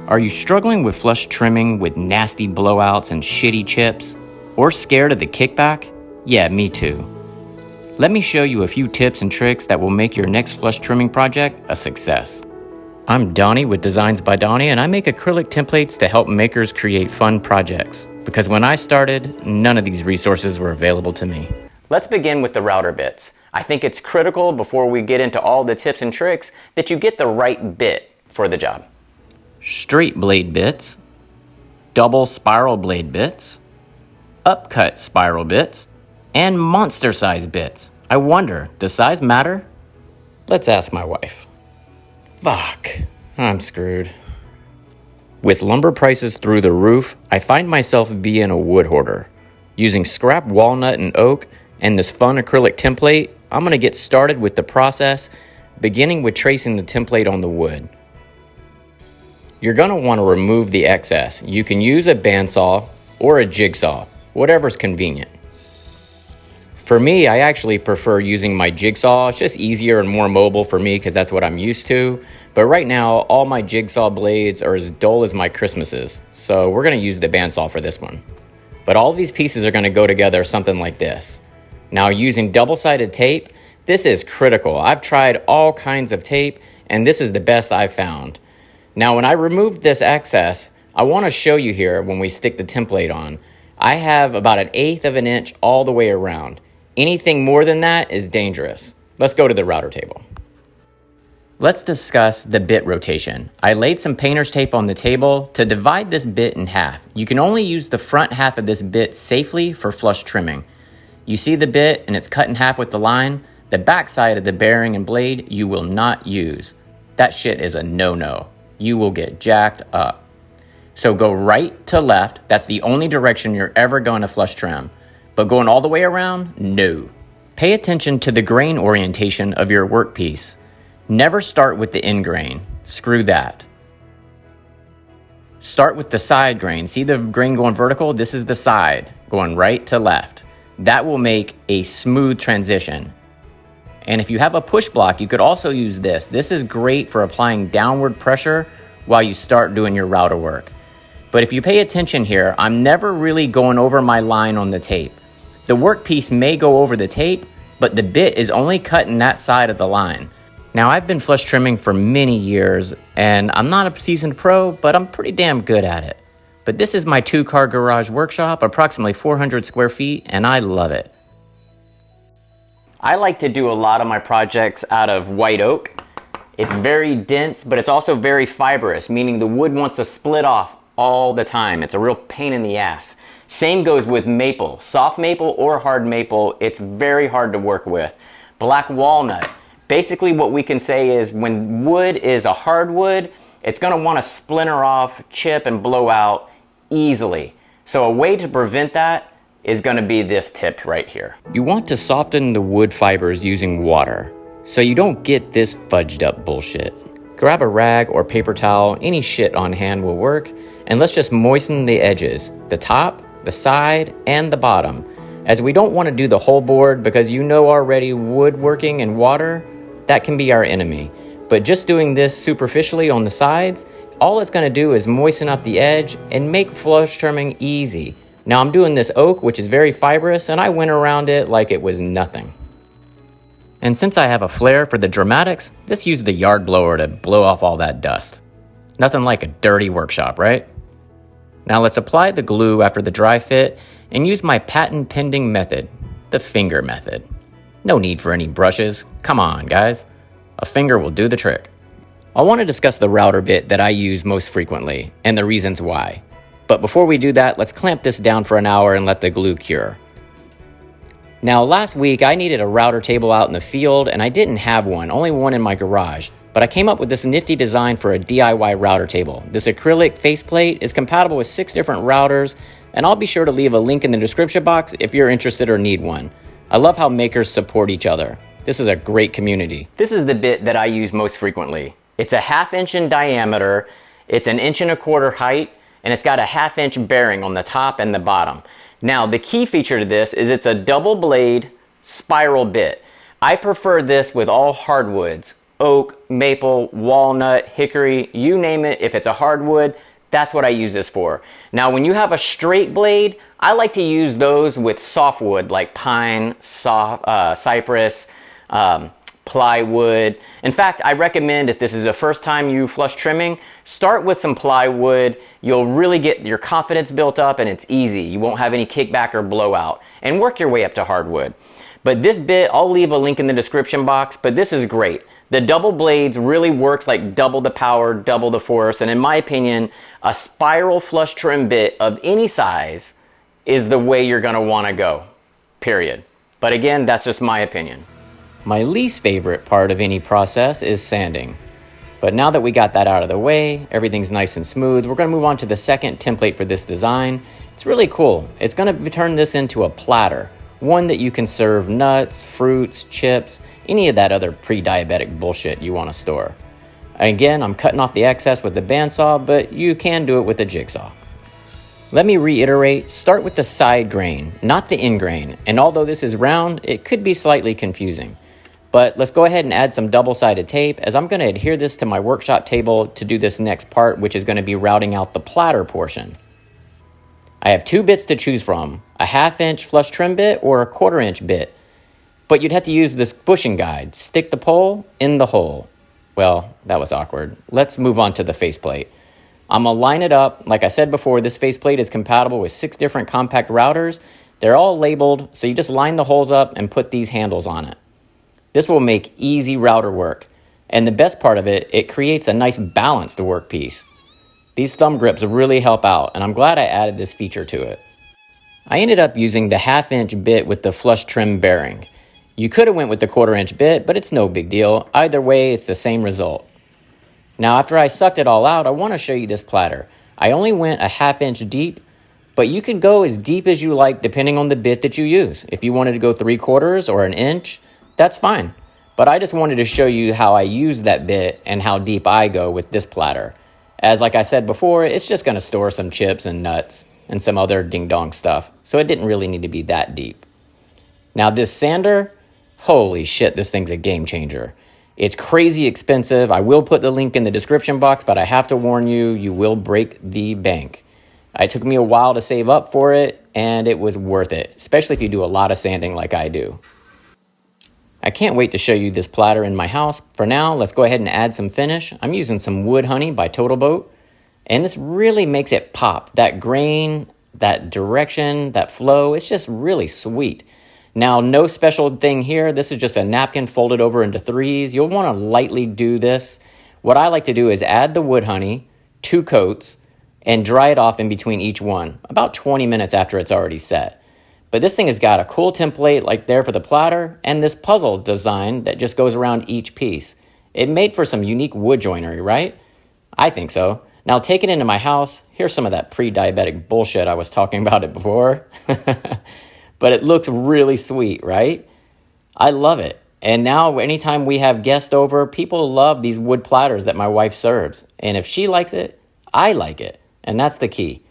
Are you struggling with flush trimming with nasty blowouts and shitty chips? Or scared of the kickback? Yeah, me too. Let me show you a few tips and tricks that will make your next flush trimming project a success. I'm Donnie with Designs by Donnie, and I make acrylic templates to help makers create fun projects. Because when I started, none of these resources were available to me. Let's begin with the router bits. I think it's critical before we get into all the tips and tricks that you get the right bit for the job. Straight blade bits, double spiral blade bits, upcut spiral bits, and monster size bits. I wonder, does size matter? Let's ask my wife. Fuck, I'm screwed. With lumber prices through the roof, I find myself being a wood hoarder. Using scrap walnut and oak and this fun acrylic template, I'm gonna get started with the process, beginning with tracing the template on the wood. You're gonna wanna remove the excess. You can use a bandsaw or a jigsaw, whatever's convenient. For me, I actually prefer using my jigsaw. It's just easier and more mobile for me because that's what I'm used to. But right now, all my jigsaw blades are as dull as my Christmases. So we're gonna use the bandsaw for this one. But all these pieces are gonna go together something like this. Now, using double-sided tape, this is critical. I've tried all kinds of tape, and this is the best I've found. Now, when I removed this excess, I wanna show you here when we stick the template on. I have about 1/8 of an inch all the way around. Anything more than that is dangerous. Let's go to the router table. Let's discuss the bit rotation. I laid some painter's tape on the table to divide this bit in half. You can only use the front half of this bit safely for flush trimming. You see the bit and it's cut in half with the line. The back side of the bearing and blade you will not use. That shit is a no-no. You will get jacked up. So go right to left. That's the only direction you're ever going to flush trim. But going all the way around, no. Pay attention to the grain orientation of your workpiece. Never start with the end grain. Screw that. Start with the side grain. See the grain going vertical? This is the side, going right to left. That will make a smooth transition. And if you have a push block, you could also use this. This is great for applying downward pressure while you start doing your router work. But if you pay attention here, I'm never really going over my line on the tape. The workpiece may go over the tape, but the bit is only cutting that side of the line. Now, I've been flush trimming for many years, and I'm not a seasoned pro, but I'm pretty damn good at it. But this is my 2-car garage workshop, approximately 400 square feet, and I love it. I like to do a lot of my projects out of white oak. It's very dense, but it's also very fibrous, meaning the wood wants to split off all the time. It's a real pain in the ass. Same goes with maple. Soft maple or hard maple, it's very hard to work with. Black walnut. Basically what we can say is when wood is a hardwood, it's gonna wanna splinter off, chip, and blow out easily. So a way to prevent that is gonna be this tip right here. You want to soften the wood fibers using water, so you don't get this fudged up bullshit. Grab a rag or paper towel, any shit on hand will work, and let's just moisten the edges, the top, the side, and the bottom, as we don't want to do the whole board because you know already woodworking and water, that can be our enemy. But just doing this superficially on the sides, all it's going to do is moisten up the edge and make flush trimming easy. Now I'm doing this oak, which is very fibrous, and I went around it like it was nothing. And since I have a flair for the dramatics, just use the yard blower to blow off all that dust. Nothing like a dirty workshop, right? Now let's apply the glue after the dry fit and use my patent pending method, the finger method. No need for any brushes. Come on, guys. A finger will do the trick. I want to discuss the router bit that I use most frequently and the reasons why. But before we do that, let's clamp this down for an hour and let the glue cure. Now, last week I needed a router table out in the field and I didn't have one, only one in my garage. But I came up with this nifty design for a DIY router table. This acrylic faceplate is compatible with 6 different routers, and I'll be sure to leave a link in the description box if you're interested or need one. I love how makers support each other. This is a great community. This is the bit that I use most frequently. It's a 1/2 inch in diameter, it's 1.25 inch height, and it's got a 1/2 inch bearing on the top and the bottom. Now, the key feature to this is it's a double blade spiral bit. I prefer this with all hardwoods. oak, maple, walnut, hickory, you name it. If it's a hardwood, that's what I use this for. Now, when you have a straight blade, I like to use those with softwood like pine, cypress, plywood. In fact, I recommend if this is the first time you flush trimming, start with some plywood. You'll really get your confidence built up and it's easy. You won't have any kickback or blowout, and work your way up to hardwood. But this bit, I'll leave a link in the description box, but this is great. The double blades really works like double the power, double the force, and in my opinion, a spiral flush trim bit of any size is the way you're gonna wanna go, period. But again, that's just my opinion. My least favorite part of any process is sanding. But now that we got that out of the way, everything's nice and smooth, we're gonna move on to the second template for this design. It's really cool. It's gonna turn this into a platter, one that you can serve nuts, fruits, chips, any of that other pre-diabetic bullshit you wanna store. Again, I'm cutting off the excess with the bandsaw, but you can do it with a jigsaw. Let me reiterate, start with the side grain, not the end grain. And although this is round, it could be slightly confusing. But let's go ahead and add some double-sided tape, as I'm going to adhere this to my workshop table to do this next part, which is going to be routing out the platter portion. I have two bits to choose from, a 1/2-inch flush trim bit or a 1/4-inch bit. But you'd have to use this bushing guide, stick the pole in the hole. Well, that was awkward. Let's move on to the faceplate. I'm going to line it up. Like I said before, this faceplate is compatible with 6 different compact routers. They're all labeled, so you just line the holes up and put these handles on it. This will make easy router work. And the best part of it, it creates a nice balanced workpiece. These thumb grips really help out, and I'm glad I added this feature to it. I ended up using the 1/2-inch bit with the flush trim bearing. You could have went with the 1/4-inch bit, but it's no big deal. Either way, it's the same result. Now, after I sucked it all out, I want to show you this platter. I only went a 1/2-inch deep, but you can go as deep as you like depending on the bit that you use. If you wanted to go 3/4 or an inch, that's fine. But I just wanted to show you how I use that bit and how deep I go with this platter. As like I said before, it's just going to store some chips and nuts and some other ding-dong stuff, so it didn't really need to be that deep. Now this sander, holy shit, this thing's a game changer. It's crazy expensive. I will put the link in the description box, but I have to warn you, you will break the bank. It took me a while to save up for it, and it was worth it, especially if you do a lot of sanding like I do. I can't wait to show you this platter in my house. For now, let's go ahead and add some finish. I'm using some Wood Honey by Total Boat, and this really makes it pop. That grain, that direction, that flow, it's just really sweet. Now, no special thing here. This is just a napkin folded over into 3s. You'll want to lightly do this. What I like to do is add the Wood Honey, 2 coats, and dry it off in between each one, about 20 minutes after it's already set. But this thing has got a cool template like there for the platter, and this puzzle design that just goes around each piece. It made for some unique wood joinery, right? I think so. Now, take it into my house. Here's some of that pre-diabetic bullshit I was talking about it before. But it looks really sweet, right? I love it. And now anytime we have guests over, people love these wood platters that my wife serves. And if she likes it, I like it. And that's the key.